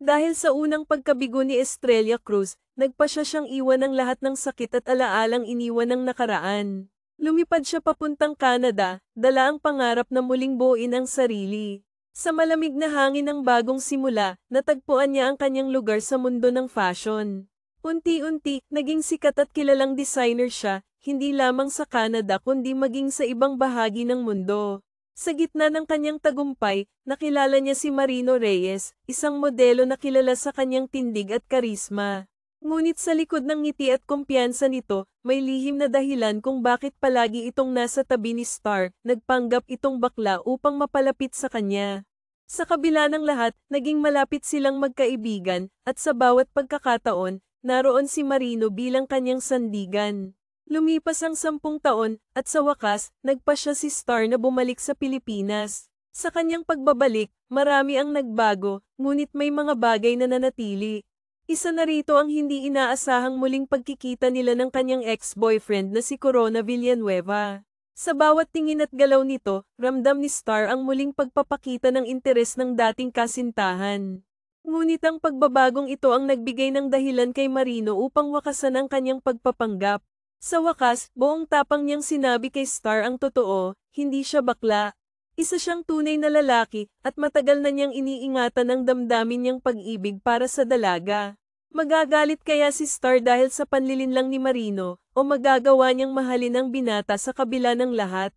Dahil sa unang pagkabigo ni Estrella Cruz, nagpasya siyang iwan ang lahat ng sakit at alaalang iniwan ng nakaraan. Lumipad siya papuntang Canada, dala ang pangarap na muling buuin ang sarili. Sa malamig na hangin ng bagong simula, natagpuan niya ang kanyang lugar sa mundo ng fashion. Unti-unti, naging sikat at kilalang designer siya, hindi lamang sa Canada kundi maging sa ibang bahagi ng mundo. Sa gitna ng kanyang tagumpay, nakilala niya si Marino Reyes, isang modelo na kilala sa kanyang tindig at karisma. Ngunit sa likod ng ngiti at kumpiyansa nito, may lihim na dahilan kung bakit palagi itong nasa tabi ni Star, nagpanggap itong bakla upang mapalapit sa kanya. Sa kabila ng lahat, naging malapit silang magkaibigan, at sa bawat pagkakataon, naroon si Marino bilang kanyang sandigan. Lumipas ang 10 taon, at sa wakas, nagpasya si Star na bumalik sa Pilipinas. Sa kanyang pagbabalik, marami ang nagbago, ngunit may mga bagay na nanatili. Isa na rito ang hindi inaasahang muling pagkikita nila ng kanyang ex-boyfriend na si Corona Villanueva. Sa bawat tingin at galaw nito, ramdam ni Star ang muling pagpapakita ng interes ng dating kasintahan. Ngunit ang pagbabagong ito ang nagbigay ng dahilan kay Marino upang wakasan ang kanyang pagpapanggap. Sa wakas, buong tapang niyang sinabi kay Star ang totoo, hindi siya bakla. Isa siyang tunay na lalaki, at matagal na niyang iniingatan ang damdamin niyang pag-ibig para sa dalaga. Magagalit kaya si Star dahil sa panlilinlang ni Marino, o magagawa niyang mahalin ang binata sa kabila ng lahat?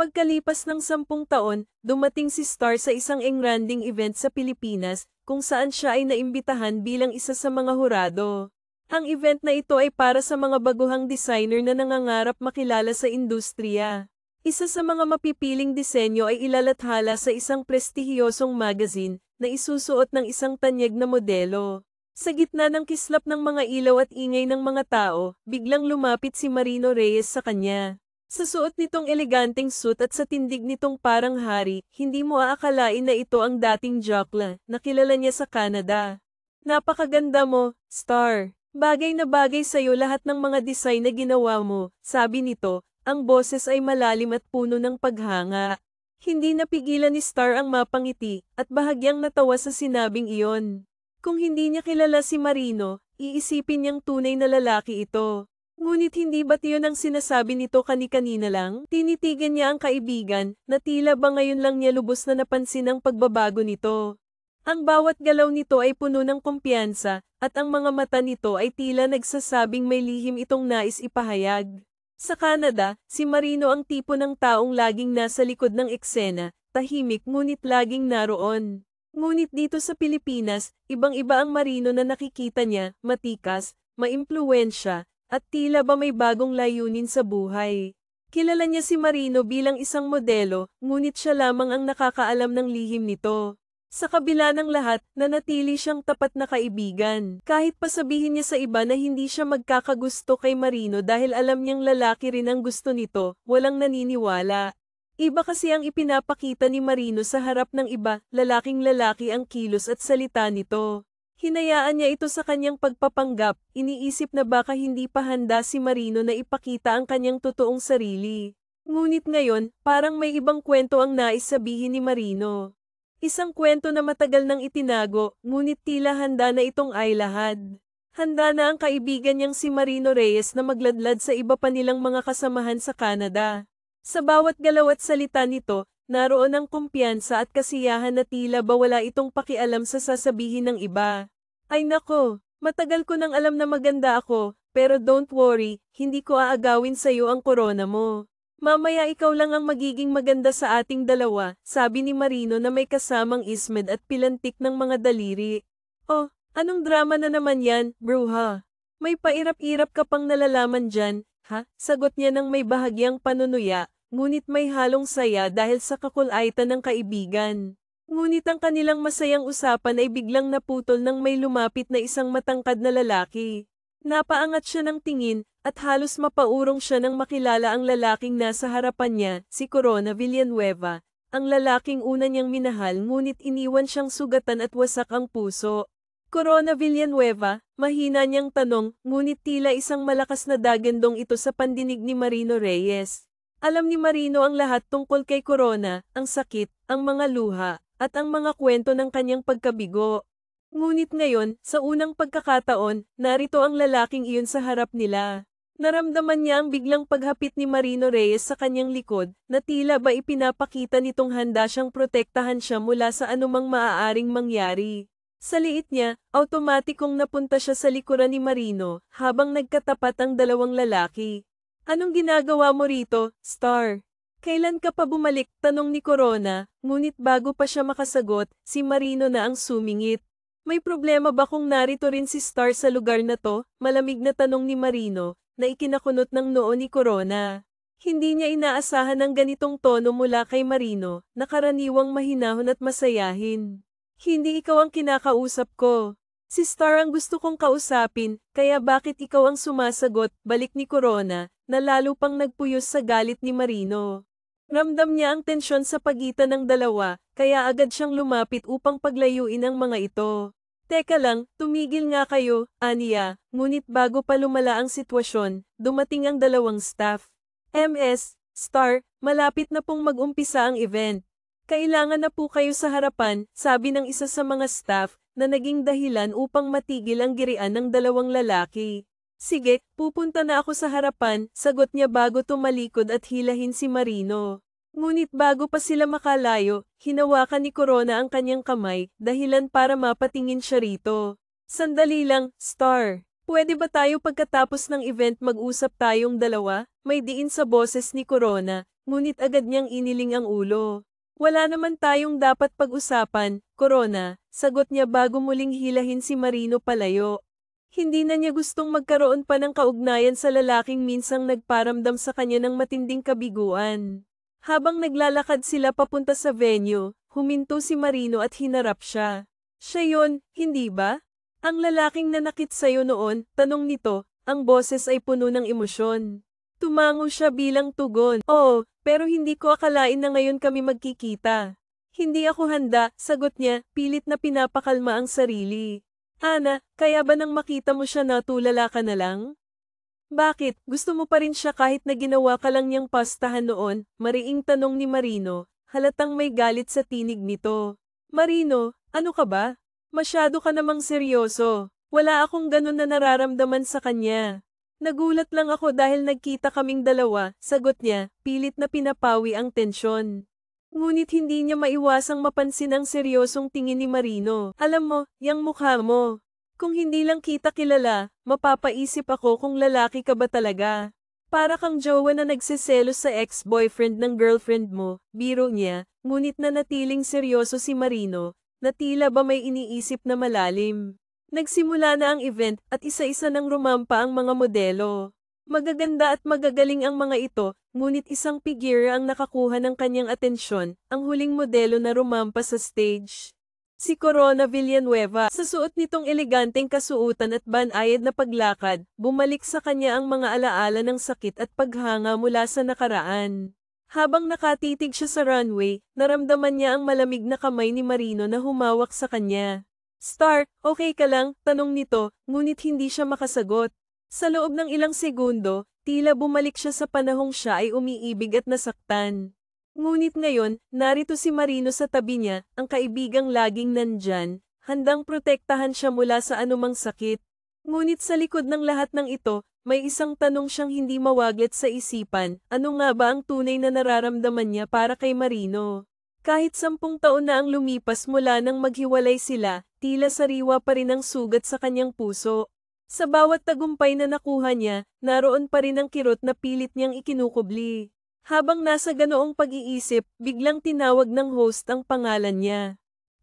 Pagkalipas ng 10 taon, dumating si Star sa isang engranding event sa Pilipinas, kung saan siya ay naimbitahan bilang isa sa mga hurado. Ang event na ito ay para sa mga baguhang designer na nangangarap makilala sa industriya. Isa sa mga mapipiling disenyo ay ilalathala sa isang prestihiyosong magazine na isusuot ng isang tanyag na modelo. Sa gitna ng kislap ng mga ilaw at ingay ng mga tao, biglang lumapit si Marino Reyes sa kanya. Sa suot nitong eleganteng suit at sa tindig nitong parang hari, hindi mo aakalain na ito ang dating Jockla na kilala niya sa Canada. Napakaganda mo, Star. Bagay na bagay sa'yo lahat ng mga design na ginawa mo, sabi nito, ang boses ay malalim at puno ng paghanga. Hindi napigilan ni Star ang mapangiti, at bahagyang natawa sa sinabing iyon. Kung hindi niya kilala si Marino, iisipin niyang tunay na lalaki ito. Ngunit hindi ba't yun ang sinasabi nito kani-kanina lang? Tinitigan niya ang kaibigan, na tila ba ngayon lang niya lubos na napansin ang pagbabago nito. Ang bawat galaw nito ay puno ng kumpiyansa, at ang mga mata nito ay tila nagsasabing may lihim itong nais ipahayag. Sa Canada, si Marino ang tipo ng taong laging nasa likod ng eksena, tahimik ngunit laging naroon. Ngunit dito sa Pilipinas, ibang-iba ang Marino na nakikita niya, matikas, maimpluwensya, at tila ba may bagong layunin sa buhay. Kilala niya si Marino bilang isang modelo, ngunit siya lamang ang nakakaalam ng lihim nito. Sa kabila ng lahat, nanatili siyang tapat na kaibigan. Kahit pa sabihin niya sa iba na hindi siya magkakagusto kay Marino dahil alam niyang lalaki rin ang gusto nito, walang naniniwala. Iba kasi ang ipinapakita ni Marino sa harap ng iba, lalaking-lalaki ang kilos at salita nito. Hinayaan niya ito sa kanyang pagpapanggap, iniisip na baka hindi pa handa si Marino na ipakita ang kanyang totoong sarili. Ngunit ngayon, parang may ibang kwento ang nais sabihin ni Marino. Isang kwento na matagal nang itinago, ngunit tila handa na itong ailahad. Handa na ang kaibigan niyang si Marino Reyes na magladlad sa iba pa nilang mga kasamahan sa Canada. Sa bawat galaw at salita nito, naroon ang kumpiyansa at kasiyahan na tila ba wala itong pakialam sa sasabihin ng iba. Ay nako, matagal ko nang alam na maganda ako, pero don't worry, hindi ko aagawin sa'yo ang corona mo. Mamaya ikaw lang ang magiging maganda sa ating dalawa, sabi ni Marino na may kasamang ismed at pilantik ng mga daliri. Oh, anong drama na naman yan, bruha? May pairap-irap ka pang nalalaman dyan, ha? Sagot niya ng may bahagyang panunuya, ngunit may halong saya dahil sa kakulaitan ng kaibigan. Ngunit ang kanilang masayang usapan ay biglang naputol nang may lumapit na isang matangkad na lalaki. Napaangat siya ng tingin, at halos mapaurong siya nang makilala ang lalaking nasa harapan niya, si Corona Villanueva, ang lalaking una niyang minahal ngunit iniwan siyang sugatan at wasak ang puso. Corona Villanueva, mahina niyang tanong, ngunit tila isang malakas na dagandong ito sa pandinig ni Marino Reyes. Alam ni Marino ang lahat tungkol kay Corona, ang sakit, ang mga luha, at ang mga kwento ng kanyang pagkabigo. Ngunit ngayon, sa unang pagkakataon, narito ang lalaking iyon sa harap nila. Naramdaman niya ang biglang paghapit ni Marino Reyes sa kanyang likod, na tila ba ipinapakita nitong handa siyang protektahan siya mula sa anumang maaaring mangyari. Sa liit niya, automatikong napunta siya sa likuran ni Marino, habang nagkatapat ang dalawang lalaki. Anong ginagawa mo rito, Star? Kailan ka pa bumalik? Tanong ni Corona, ngunit bago pa siya makasagot, si Marino na ang sumingit. May problema ba kung narito rin si Star sa lugar na to? Malamig na tanong ni Marino, na ikinakunot ng noo ni Corona. Hindi niya inaasahan ng ganitong tono mula kay Marino, na karaniwang mahinahon at masayahin. Hindi ikaw ang kinakausap ko. Si Star ang gusto kong kausapin, kaya bakit ikaw ang sumasagot? Balik ni Corona, na lalo pang nagpuyos sa galit ni Marino. Ramdam niya ang tensyon sa pagitan ng dalawa, kaya agad siyang lumapit upang paglayuin ang mga ito. Teka lang, tumigil nga kayo, aniya, ngunit bago pa lumala ang sitwasyon, dumating ang dalawang staff. MS, Star, malapit na pong mag-umpisa ang event. Kailangan na po kayo sa harapan, sabi ng isa sa mga staff, na naging dahilan upang matigil ang girian ng dalawang lalaki. Sige, pupunta na ako sa harapan, sagot niya bago tumalikod at hilahin si Marino. Ngunit bago pa sila makalayo, hinawakan ni Corona ang kanyang kamay, dahilan para mapatingin siya rito. Sandali lang, Star. Pwede ba tayo pagkatapos ng event mag-usap tayong dalawa? May diin sa boses ni Corona, ngunit agad niyang iniling ang ulo. Wala naman tayong dapat pag-usapan, Corona, sagot niya bago muling hilahin si Marino palayo. Hindi na niya gustong magkaroon pa ng kaugnayan sa lalaking minsang nagparamdam sa kanya ng matinding kabiguan. Habang naglalakad sila papunta sa venue, huminto si Marino at hinarap siya. Siya yon, hindi ba? Ang lalaking nanakit sa'yo noon, tanong nito, ang boses ay puno ng emosyon. Tumango siya bilang tugon. Oo, pero hindi ko akalain na ngayon kami magkikita. Hindi ako handa, sagot niya, pilit na pinapakalma ang sarili. Ana, kaya ba nang makita mo siya natulala ka na lang? Bakit, gusto mo pa rin siya kahit na ginawa ka lang niyang pastahan noon? Mariing tanong ni Marino, halatang may galit sa tinig nito. Marino, ano ka ba? Masyado ka namang seryoso. Wala akong ganun na nararamdaman sa kanya. Nagulat lang ako dahil nagkita kaming dalawa, sagot niya, pilit na pinapawi ang tensyon. Ngunit hindi niya maiwasang mapansin ang seryosong tingin ni Marino. Alam mo, yang mukha mo. Kung hindi lang kita kilala, mapapaisip ako kung lalaki ka ba talaga. Para kang jowa na nagsiselos sa ex-boyfriend ng girlfriend mo, biro niya, ngunit nanatiling seryoso si Marino, na tila ba may iniisip na malalim. Nagsimula na ang event at isa-isa nang rumampa ang mga modelo. Magaganda at magagaling ang mga ito, ngunit isang figure ang nakakuha ng kanyang atensyon, ang huling modelo na rumampa sa stage. Si Corona Villanueva, sa suot nitong eleganteng kasuotan at banayad na paglakad, bumalik sa kanya ang mga alaala ng sakit at paghanga mula sa nakaraan. Habang nakatitig siya sa runway, naramdaman niya ang malamig na kamay ni Marino na humawak sa kanya. Star, okay ka lang? Tanong nito, ngunit hindi siya makasagot. Sa loob ng ilang segundo, tila bumalik siya sa panahong siya ay umiibig at nasaktan. Ngunit ngayon, narito si Marino sa tabi niya, ang kaibigang laging nandyan, handang protektahan siya mula sa anumang sakit. Ngunit sa likod ng lahat ng ito, may isang tanong siyang hindi mawaglit sa isipan, ano nga ba ang tunay na nararamdaman niya para kay Marino? Kahit 10 taon na ang lumipas mula nang maghiwalay sila, tila sariwa pa rin ang sugat sa kanyang puso. Sa bawat tagumpay na nakuha niya, naroon pa rin ang kirot na pilit niyang ikinukubli. Habang nasa ganoong pag-iisip, biglang tinawag ng host ang pangalan niya.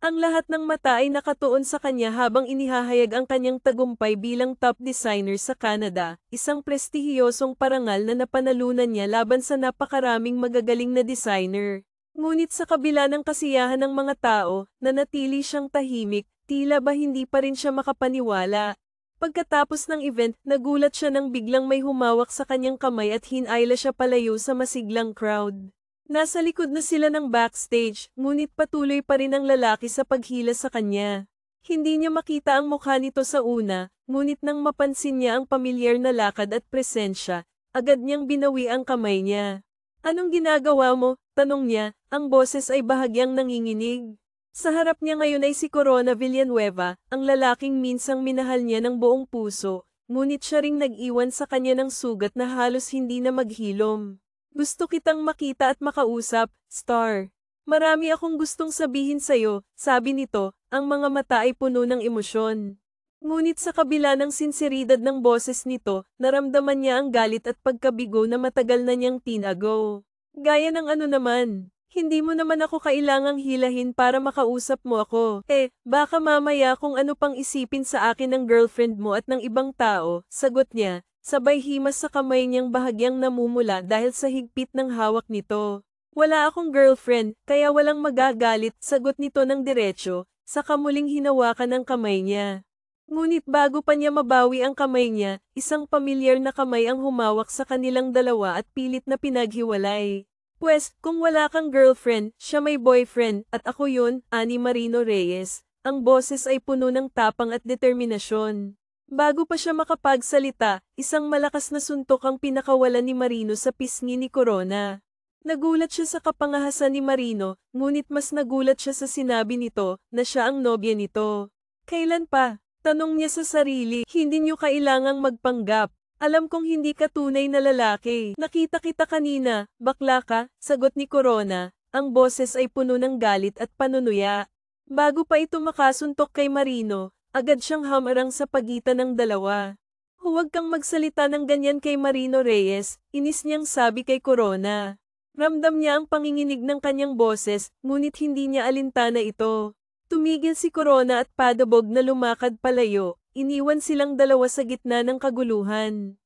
Ang lahat ng mata ay nakatuon sa kanya habang inihahayag ang kanyang tagumpay bilang top designer sa Canada, isang prestihiyosong parangal na napanalunan niya laban sa napakaraming magagaling na designer. Ngunit sa kabila ng kasiyahan ng mga tao, nanatili siyang tahimik, tila ba hindi pa rin siya makapaniwala. Pagkatapos ng event, nagulat siya nang biglang may humawak sa kanyang kamay at hinayla siya palayo sa masiglang crowd. Nasa likod na sila ng backstage, ngunit patuloy pa rin ang lalaki sa paghila sa kanya. Hindi niya makita ang mukha nito sa una, ngunit nang mapansin niya ang pamilyar na lakad at presensya, agad niyang binawi ang kamay niya. Anong ginagawa mo? Tanong niya, ang boses ay bahagyang nanginginig. Sa harap niya ngayon ay si Corona Villanueva, ang lalaking minsang minahal niya ng buong puso, ngunit siya ring nag-iwan sa kanya ng sugat na halos hindi na maghilom. Gusto kitang makita at makausap, Star. Marami akong gustong sabihin sa'yo, sabi nito, ang mga mata ay puno ng emosyon. Ngunit sa kabila ng sinseridad ng boses nito, naramdaman niya ang galit at pagkabigo na matagal na niyang tinago. Gaya ng ano naman, hindi mo naman ako kailangang hilahin para makausap mo ako. Baka mamaya kung ano pang isipin sa akin ng girlfriend mo at ng ibang tao, sagot niya, sabay himas sa kamay niyang bahagyang namumula dahil sa higpit ng hawak nito. Wala akong girlfriend, kaya walang magagalit, sagot nito ng diretsyo, saka muling hinawakan ang kamay niya. Ngunit bago pa niya mabawi ang kamay niya, isang pamilyar na kamay ang humawak sa kanilang dalawa at pilit na pinaghiwalay. Pwes, kung wala kang girlfriend, siya may boyfriend, at ako yun, ani Marino Reyes. Ang boses ay puno ng tapang at determinasyon. Bago pa siya makapagsalita, isang malakas na suntok ang pinakawalan ni Marino sa pisngi ni Corona. Nagulat siya sa kapangahasan ni Marino, ngunit mas nagulat siya sa sinabi nito, na siya ang nobya nito. Kailan pa? Tanong niya sa sarili, hindi niyo kailangang magpanggap. Alam kong hindi ka tunay na lalaki. Nakita kita kanina, bakla ka, sagot ni Corona. Ang boses ay puno ng galit at panunuya. Bago pa ito makasuntok kay Marino, agad siyang hamarang sa pagitan ng dalawa. Huwag kang magsalita ng ganyan kay Marino Reyes, inis niyang sabi kay Corona. Ramdam niya ang panginginig ng kanyang boses, ngunit hindi niya alintana ito. Tumigil si Corona at padabog na lumakad palayo, iniwan silang dalawa sa gitna ng kaguluhan.